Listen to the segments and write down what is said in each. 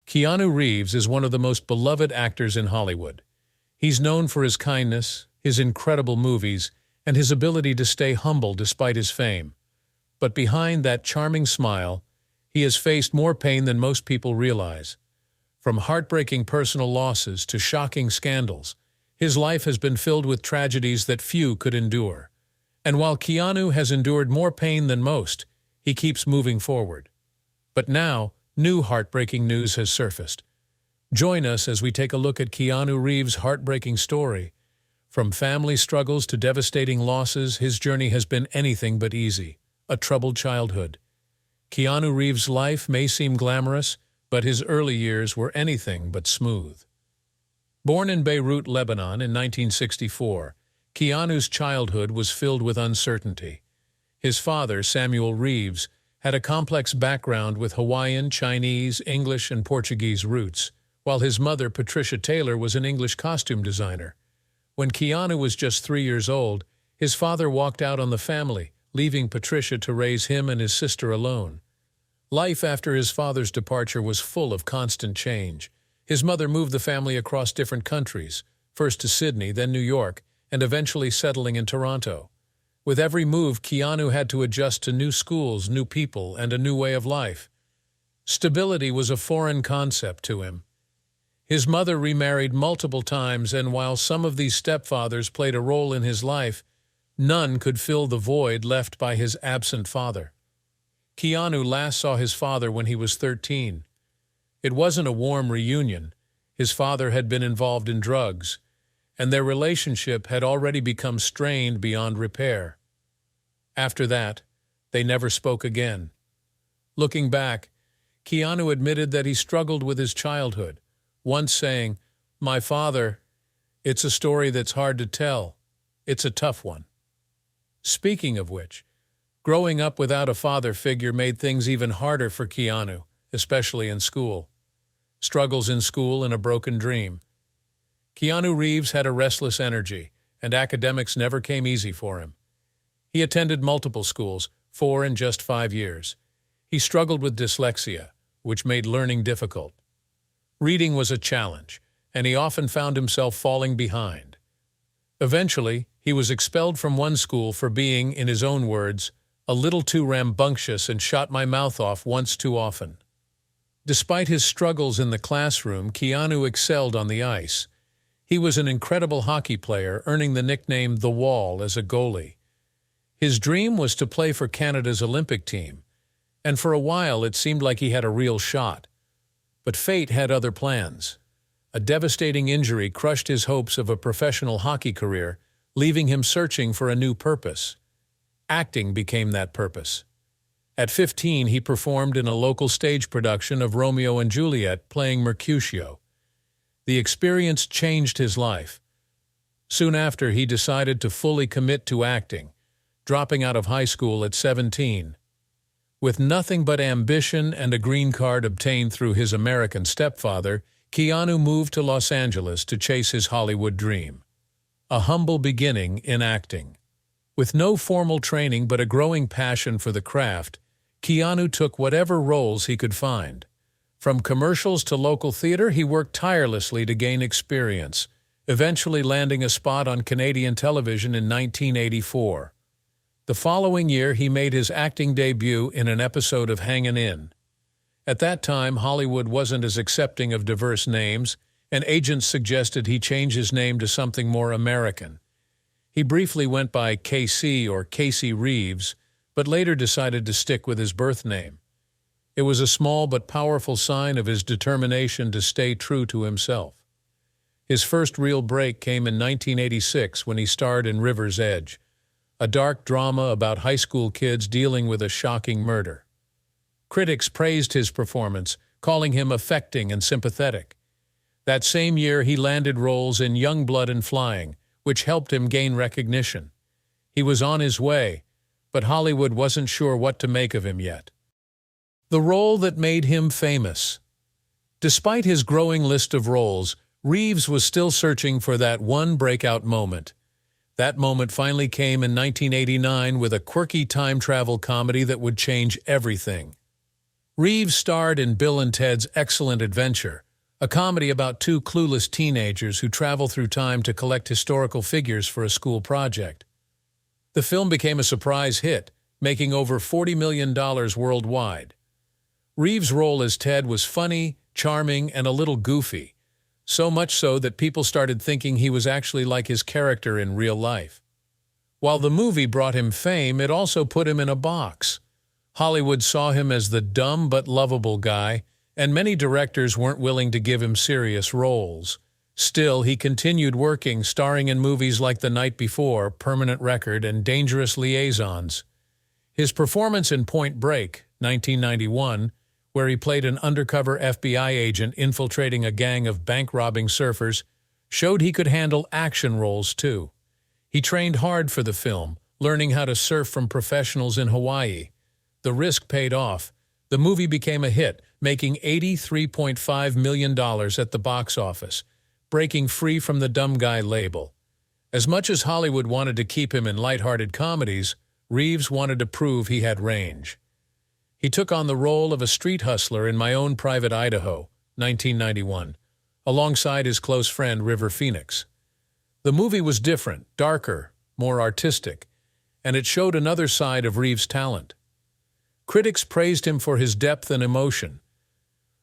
Keanu Reeves is one of the most beloved actors in Hollywood. He's known for his kindness, his incredible movies, and his ability to stay humble despite his fame. But behind that charming smile, he has faced more pain than most people realize. From heartbreaking personal losses to shocking scandals, his life has been filled with tragedies that few could endure. And while Keanu has endured more pain than most, he keeps moving forward. But now, new heartbreaking news has surfaced. Join us as we take a look at Keanu Reeves' heartbreaking story. From family struggles to devastating losses, his journey has been anything but easy. A troubled childhood. Keanu Reeves' life may seem glamorous, but his early years were anything but smooth. Born in Beirut, Lebanon in 1964, Keanu's childhood was filled with uncertainty. His father, Samuel Reeves, had a complex background with Hawaiian, Chinese, English, and Portuguese roots, while his mother, Patricia Taylor, was an English costume designer. When Keanu was just 3 years old, his father walked out on the family, leaving Patricia to raise him and his sister alone. Life after his father's departure was full of constant change. His mother moved the family across different countries, first to Sydney, then New York, and eventually settling in Toronto. With every move, Keanu had to adjust to new schools, new people, and a new way of life. Stability was a foreign concept to him. His mother remarried multiple times, and while some of these stepfathers played a role in his life, none could fill the void left by his absent father. Keanu last saw his father when he was 13. It wasn't a warm reunion. His father had been involved in drugs, and their relationship had already become strained beyond repair. After that, they never spoke again. Looking back, Keanu admitted that he struggled with his childhood, once saying, "My father, it's a story that's hard to tell. It's a tough one." Speaking of which, growing up without a father figure made things even harder for Keanu, especially in school. Struggles in school and a broken dream. Keanu Reeves had a restless energy, and academics never came easy for him. He attended multiple schools, 4 in just 5 years. He struggled with dyslexia, which made learning difficult. Reading was a challenge, and he often found himself falling behind. Eventually, he was expelled from one school for being, in his own words, a little too rambunctious and shot my mouth off once too often. Despite his struggles in the classroom, Keanu excelled on the ice. He was an incredible hockey player, earning the nickname The Wall as a goalie. His dream was to play for Canada's Olympic team, and for a while it seemed like he had a real shot. But fate had other plans. A devastating injury crushed his hopes of a professional hockey career, leaving him searching for a new purpose. Acting became that purpose. At 15, he performed in a local stage production of Romeo and Juliet, playing Mercutio. The experience changed his life. Soon after, he decided to fully commit to acting, dropping out of high school at 17. With nothing but ambition and a green card obtained through his American stepfather, Keanu moved to Los Angeles to chase his Hollywood dream. A humble beginning in acting. With no formal training but a growing passion for the craft, Keanu took whatever roles he could find. From commercials to local theater, he worked tirelessly to gain experience, eventually landing a spot on Canadian television in 1984. The following year, he made his acting debut in an episode of Hangin' In. At that time, Hollywood wasn't as accepting of diverse names, and agents suggested he change his name to something more American. He briefly went by KC or Casey Reeves, but later decided to stick with his birth name. It was a small but powerful sign of his determination to stay true to himself. His first real break came in 1986 when he starred in River's Edge, a dark drama about high school kids dealing with a shocking murder. Critics praised his performance, calling him affecting and sympathetic. That same year, he landed roles in Young Blood and Flying, which helped him gain recognition. He was on his way, but Hollywood wasn't sure what to make of him yet. The role that made him famous. Despite his growing list of roles, Reeves was still searching for that one breakout moment. That moment finally came in 1989 with a quirky time travel comedy that would change everything. Reeves starred in Bill and Ted's Excellent Adventure, a comedy about two clueless teenagers who travel through time to collect historical figures for a school project. The film became a surprise hit, making over $40 million worldwide. Reeves' role as Ted was funny, charming, and a little goofy, so much so that people started thinking he was actually like his character in real life. While the movie brought him fame, it also put him in a box. Hollywood saw him as the dumb but lovable guy, and many directors weren't willing to give him serious roles. Still, he continued working, starring in movies like The Night Before, Permanent Record, and Dangerous Liaisons. His performance in Point Break, 1991, where he played an undercover FBI agent infiltrating a gang of bank-robbing surfers, showed he could handle action roles too. He trained hard for the film, learning how to surf from professionals in Hawaii. The risk paid off. The movie became a hit, making $83.5 million at the box office, breaking free from the dumb guy label. As much as Hollywood wanted to keep him in lighthearted comedies, Reeves wanted to prove he had range. He took on the role of a street hustler in My Own Private Idaho, 1991, alongside his close friend River Phoenix. The movie was different, darker, more artistic, and it showed another side of Reeves' talent. Critics praised him for his depth and emotion.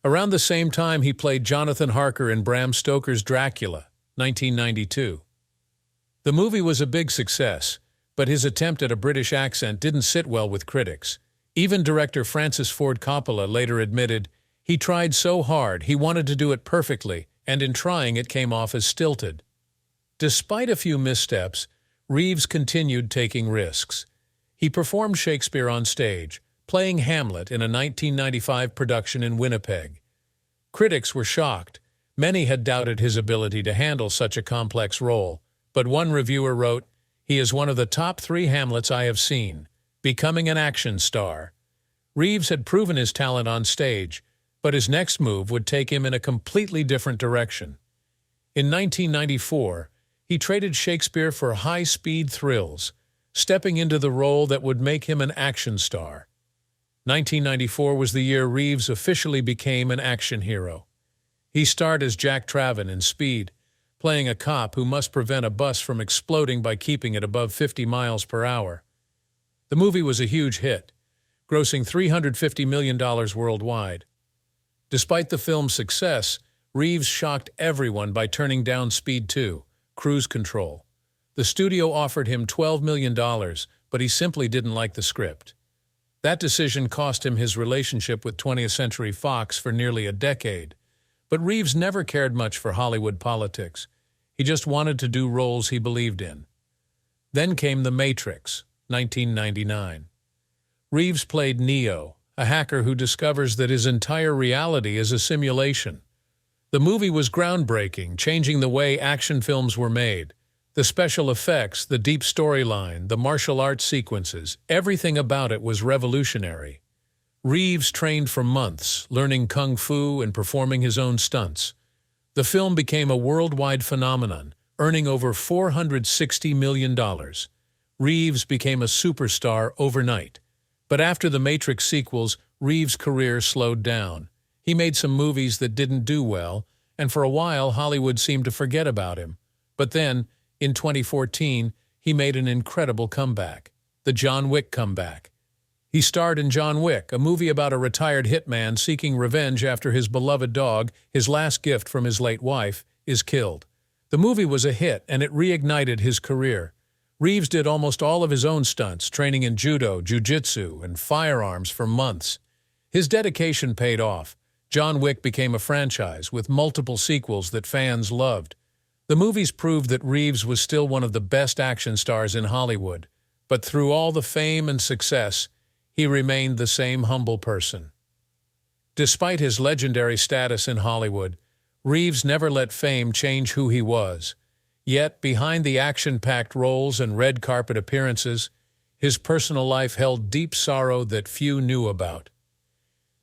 Around the same time, he played Jonathan Harker in Bram Stoker's Dracula, 1992. The movie was a big success, but his attempt at a British accent didn't sit well with critics. Even director Francis Ford Coppola later admitted, he tried so hard, he wanted to do it perfectly, and in trying it came off as stilted. Despite a few missteps, Reeves continued taking risks. He performed Shakespeare on stage, playing Hamlet in a 1995 production in Winnipeg. Critics were shocked. Many had doubted his ability to handle such a complex role, but one reviewer wrote, "He is one of the top 3 Hamlets I have seen, becoming an action star." Reeves had proven his talent on stage, but his next move would take him in a completely different direction. In 1994, he traded Shakespeare for high-speed thrills, stepping into the role that would make him an action star. 1994 was the year Reeves officially became an action hero. He starred as Jack Traven in Speed, playing a cop who must prevent a bus from exploding by keeping it above 50 miles per hour. The movie was a huge hit, grossing $350 million worldwide. Despite the film's success, Reeves shocked everyone by turning down Speed 2, Cruise Control. The studio offered him $12 million, but he simply didn't like the script. That decision cost him his relationship with 20th Century Fox for nearly a decade. But Reeves never cared much for Hollywood politics. He just wanted to do roles he believed in. Then came The Matrix, 1999. Reeves played Neo, a hacker who discovers that his entire reality is a simulation. The movie was groundbreaking, changing the way action films were made. The special effects, the deep storyline, the martial arts sequences, everything about it was revolutionary. Reeves trained for months, learning kung fu and performing his own stunts. The film became a worldwide phenomenon, earning over $460 million. Reeves became a superstar overnight. But after the Matrix sequels, Reeves' career slowed down. He made some movies that didn't do well, and for a while Hollywood seemed to forget about him. But then, in 2014, he made an incredible comeback, the John Wick comeback. He starred in John Wick, a movie about a retired hitman seeking revenge after his beloved dog, his last gift from his late wife, is killed. The movie was a hit, and it reignited his career. Reeves did almost all of his own stunts, training in judo, jiu-jitsu, and firearms for months. His dedication paid off. John Wick became a franchise with multiple sequels that fans loved. The movies proved that Reeves was still one of the best action stars in Hollywood, but through all the fame and success, he remained the same humble person. Despite his legendary status in Hollywood, Reeves never let fame change who he was. Yet, behind the action-packed roles and red carpet appearances, his personal life held deep sorrow that few knew about.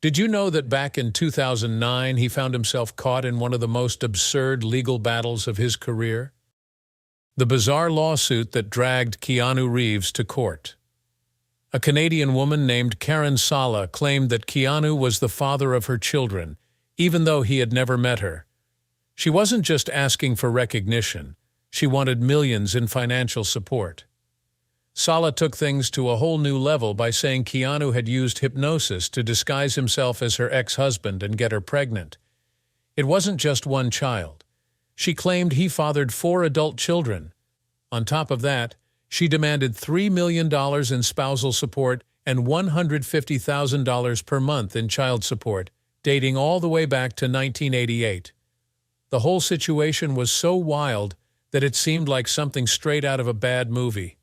Did you know that back in 2009 he found himself caught in one of the most absurd legal battles of his career? The bizarre lawsuit that dragged Keanu Reeves to court. A Canadian woman named Karen Sala claimed that Keanu was the father of her children, even though he had never met her. She wasn't just asking for recognition, she wanted millions in financial support. Sala took things to a whole new level by saying Keanu had used hypnosis to disguise himself as her ex-husband and get her pregnant. It wasn't just one child. She claimed he fathered 4 adult children. On top of that, she demanded $3 million in spousal support and $150,000 per month in child support, dating all the way back to 1988. The whole situation was so wild that it seemed like something straight out of a bad movie.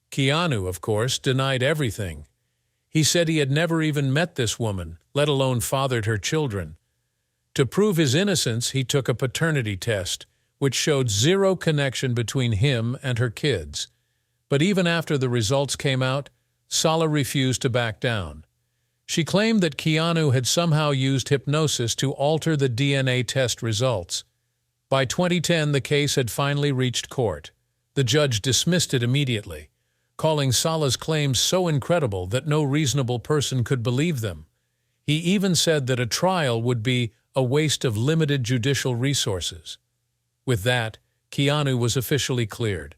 Keanu, of course, denied everything. He said he had never even met this woman, let alone fathered her children. To prove his innocence, he took a paternity test, which showed zero connection between him and her kids. But even after the results came out, Sala refused to back down. She claimed that Keanu had somehow used hypnosis to alter the DNA test results. By 2010, the case had finally reached court. The judge dismissed it immediately, calling Sala's claims so incredible that no reasonable person could believe them. He even said that a trial would be a waste of limited judicial resources. With that, Keanu was officially cleared.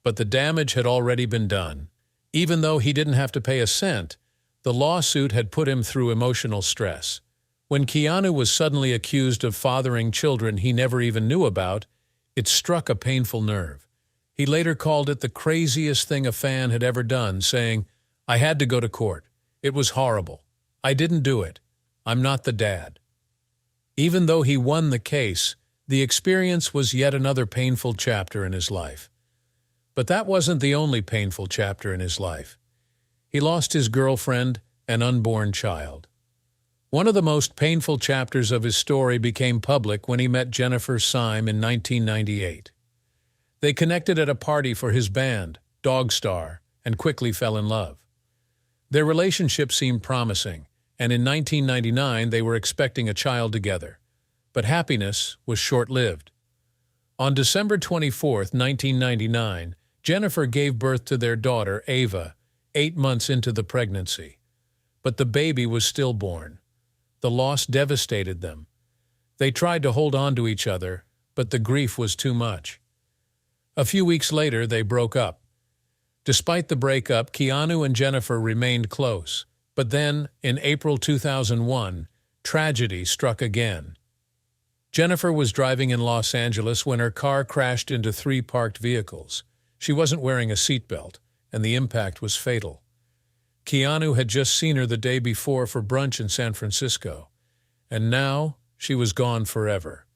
But the damage had already been done. Even though he didn't have to pay a cent, the lawsuit had put him through emotional stress. When Keanu was suddenly accused of fathering children he never even knew about, it struck a painful nerve. He later called it the craziest thing a fan had ever done, saying, "I had to go to court. It was horrible. I didn't do it. I'm not the dad." Even though he won the case, the experience was yet another painful chapter in his life. But that wasn't the only painful chapter in his life. He lost his girlfriend and unborn child. One of the most painful chapters of his story became public when he met Jennifer Syme in 1998. They connected at a party for his band, Dogstar, and quickly fell in love. Their relationship seemed promising, and in 1999 they were expecting a child together. But happiness was short-lived. On December 24, 1999, Jennifer gave birth to their daughter, Ava, 8 months into the pregnancy. But the baby was stillborn. The loss devastated them. They tried to hold on to each other, but the grief was too much. A few weeks later, they broke up. Despite the breakup, Keanu and Jennifer remained close. But then, in April 2001, tragedy struck again. Jennifer was driving in Los Angeles when her car crashed into 3 parked vehicles. She wasn't wearing a seatbelt, and the impact was fatal. Keanu had just seen her the day before for brunch in San Francisco, and now she was gone forever.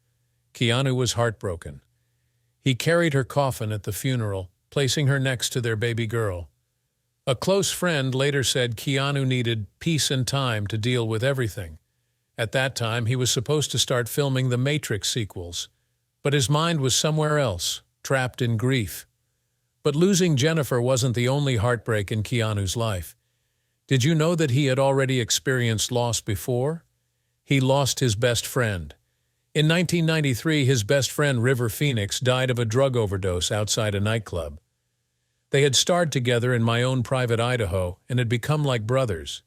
Keanu was heartbroken. He carried her coffin at the funeral, placing her next to their baby girl. A close friend later said Keanu needed peace and time to deal with everything. At that time, he was supposed to start filming the Matrix sequels, but his mind was somewhere else, trapped in grief. But losing Jennifer wasn't the only heartbreak in Keanu's life. Did you know that he had already experienced loss before? He lost his best friend. In 1993, his best friend River Phoenix died of a drug overdose outside a nightclub. They had starred together in My Own Private Idaho and had become like brothers.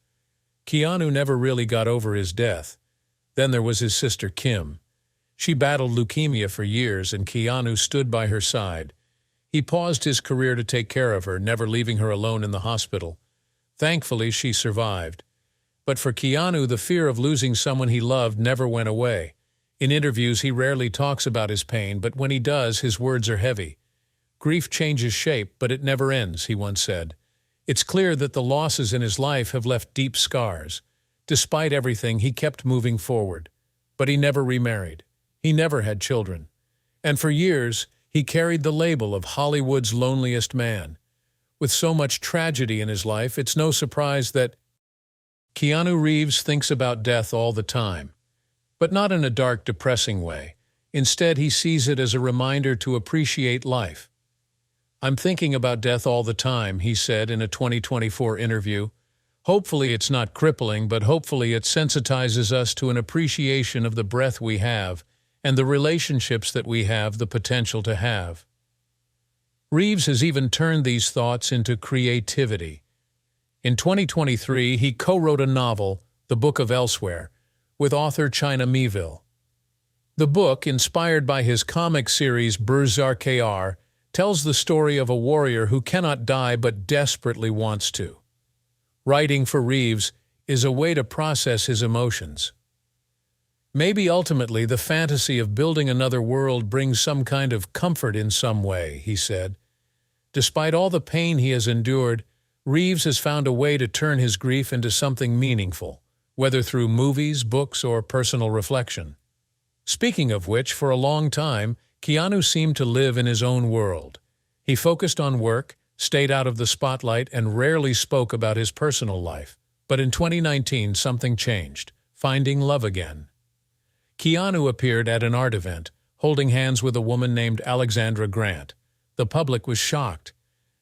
Keanu never really got over his death. Then there was his sister Kim. She battled leukemia for years, and Keanu stood by her side. He paused his career to take care of her, never leaving her alone in the hospital. Thankfully, she survived. But for Keanu, the fear of losing someone he loved never went away. In interviews, he rarely talks about his pain, but when he does, his words are heavy. "Grief changes shape, but it never ends," he once said. It's clear that the losses in his life have left deep scars. Despite everything, he kept moving forward. But he never remarried. He never had children. And for years, he carried the label of Hollywood's loneliest man. With so much tragedy in his life, it's no surprise that Keanu Reeves thinks about death all the time. But not in a dark, depressing way. Instead, he sees it as a reminder to appreciate life. "I'm thinking about death all the time," he said in a 2024 interview. "Hopefully it's not crippling, but hopefully it sensitizes us to an appreciation of the breath we have and the relationships that we have the potential to have." Reeves has even turned these thoughts into creativity. In 2023, he co-wrote a novel, The Book of Elsewhere, with author China Miéville. The book, inspired by his comic series Berserker, tells the story of a warrior who cannot die but desperately wants to. Writing for Reeves is a way to process his emotions. Maybe ultimately the fantasy of building another world brings some kind of comfort in some way, he said. Despite all the pain he has endured, Reeves has found a way to turn his grief into something meaningful, whether through movies, books, or personal reflection. Speaking of which, for a long time, Keanu seemed to live in his own world. He focused on work, stayed out of the spotlight, and rarely spoke about his personal life. But in 2019, something changed, finding love again. Keanu appeared at an art event, holding hands with a woman named Alexandra Grant. The public was shocked.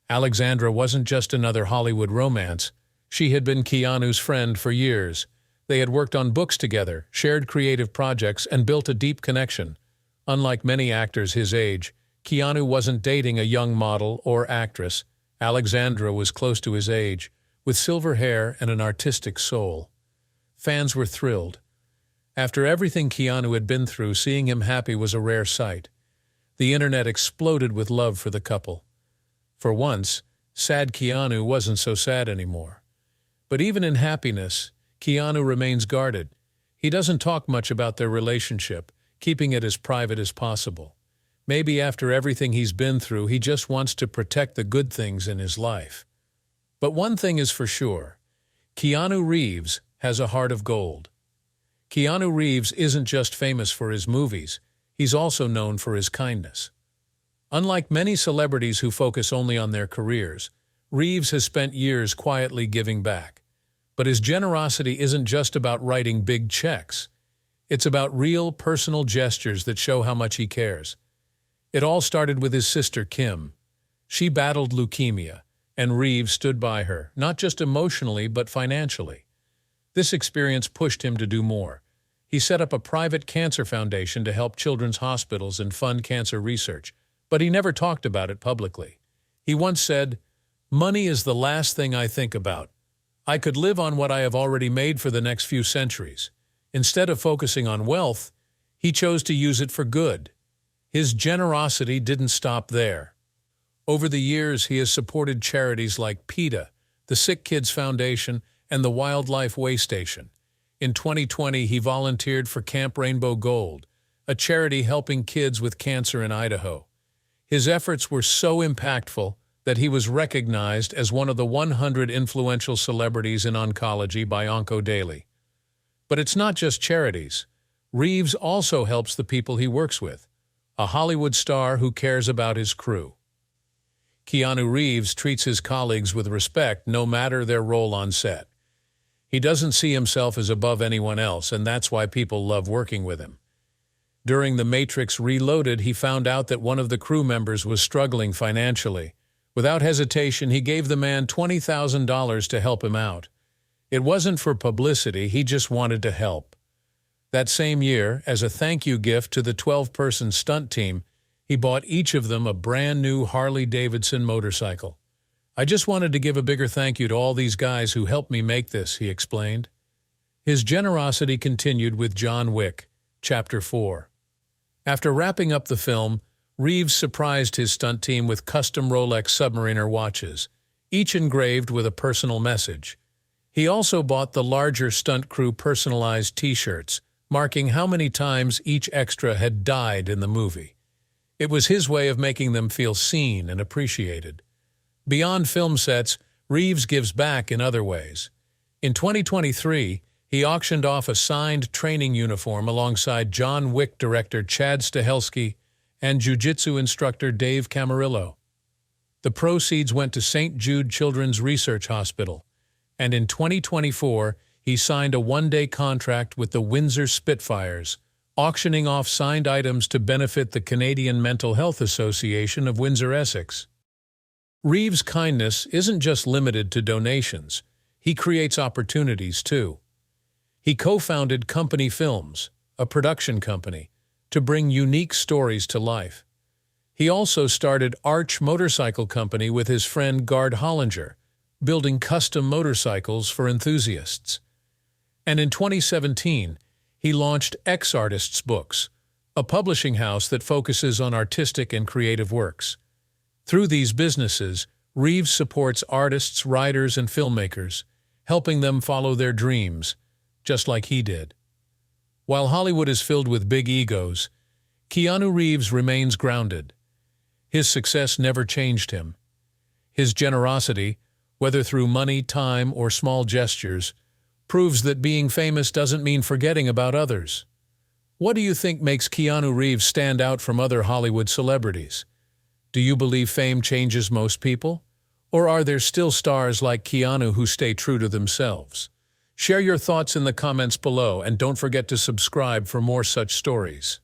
Alexandra wasn't just another Hollywood romance. She had been Keanu's friend for years. They had worked on books together, shared creative projects, and built a deep connection. Unlike many actors his age, Keanu wasn't dating a young model or actress. Alexandra was close to his age, with silver hair and an artistic soul. Fans were thrilled. After everything Keanu had been through, seeing him happy was a rare sight. The internet exploded with love for the couple. For once, sad Keanu wasn't so sad anymore. But even in happiness, Keanu remains guarded. He doesn't talk much about their relationship, keeping it as private as possible. Maybe after everything he's been through, he just wants to protect the good things in his life. But one thing is for sure, Keanu Reeves has a heart of gold. Keanu Reeves isn't just famous for his movies, he's also known for his kindness. Unlike many celebrities who focus only on their careers, Reeves has spent years quietly giving back. But his generosity isn't just about writing big checks. It's about real, personal gestures that show how much he cares. It all started with his sister, Kim. She battled leukemia, and Reeves stood by her, not just emotionally but financially. This experience pushed him to do more. He set up a private cancer foundation to help children's hospitals and fund cancer research, but he never talked about it publicly. He once said, "Money is the last thing I think about. I could live on what I have already made for the next few centuries." Instead of focusing on wealth, he chose to use it for good. His generosity didn't stop there. Over the years, he has supported charities like PETA, the Sick Kids Foundation, and the Wildlife Way Station. In 2020, he volunteered for Camp Rainbow Gold, a charity helping kids with cancer in Idaho. His efforts were so impactful that he was recognized as one of the 100 influential celebrities in oncology by Onco Daily. But it's not just charities. Reeves also helps the people he works with, a Hollywood star who cares about his crew. Keanu Reeves treats his colleagues with respect no matter their role on set. He doesn't see himself as above anyone else, and that's why people love working with him. During The Matrix Reloaded, he found out that one of the crew members was struggling financially. Without hesitation, he gave the man $20,000 to help him out. It wasn't for publicity, he just wanted to help. That same year, as a thank you gift to the 12-person stunt team, he bought each of them a brand new Harley-Davidson motorcycle. "I just wanted to give a bigger thank you to all these guys who helped me make this," he explained. His generosity continued with John Wick, Chapter 4. After wrapping up the film, Reeves surprised his stunt team with custom Rolex Submariner watches, each engraved with a personal message. He also bought the larger stunt crew personalized T-shirts, marking how many times each extra had died in the movie. It was his way of making them feel seen and appreciated. Beyond film sets, Reeves gives back in other ways. In 2023, he auctioned off a signed training uniform alongside John Wick director Chad Stahelski and jiu-jitsu instructor Dave Camarillo. The proceeds went to St. Jude Children's Research Hospital, and in 2024, he signed a one-day contract with the Windsor Spitfires, auctioning off signed items to benefit the Canadian Mental Health Association of Windsor, Essex. Reeves' kindness isn't just limited to donations. He creates opportunities, too. He co-founded Company Films, a production company, to bring unique stories to life. He also started Arch Motorcycle Company with his friend Gard Hollinger, building custom motorcycles for enthusiasts. And in 2017, he launched X Artists Books, a publishing house that focuses on artistic and creative works. Through these businesses, Reeves supports artists, writers, and filmmakers, helping them follow their dreams, just like he did. While Hollywood is filled with big egos, Keanu Reeves remains grounded. His success never changed him. His generosity, whether through money, time, or small gestures, proves that being famous doesn't mean forgetting about others. What do you think makes Keanu Reeves stand out from other Hollywood celebrities? Do you believe fame changes most people? Or are there still stars like Keanu who stay true to themselves? Share your thoughts in the comments below and don't forget to subscribe for more such stories.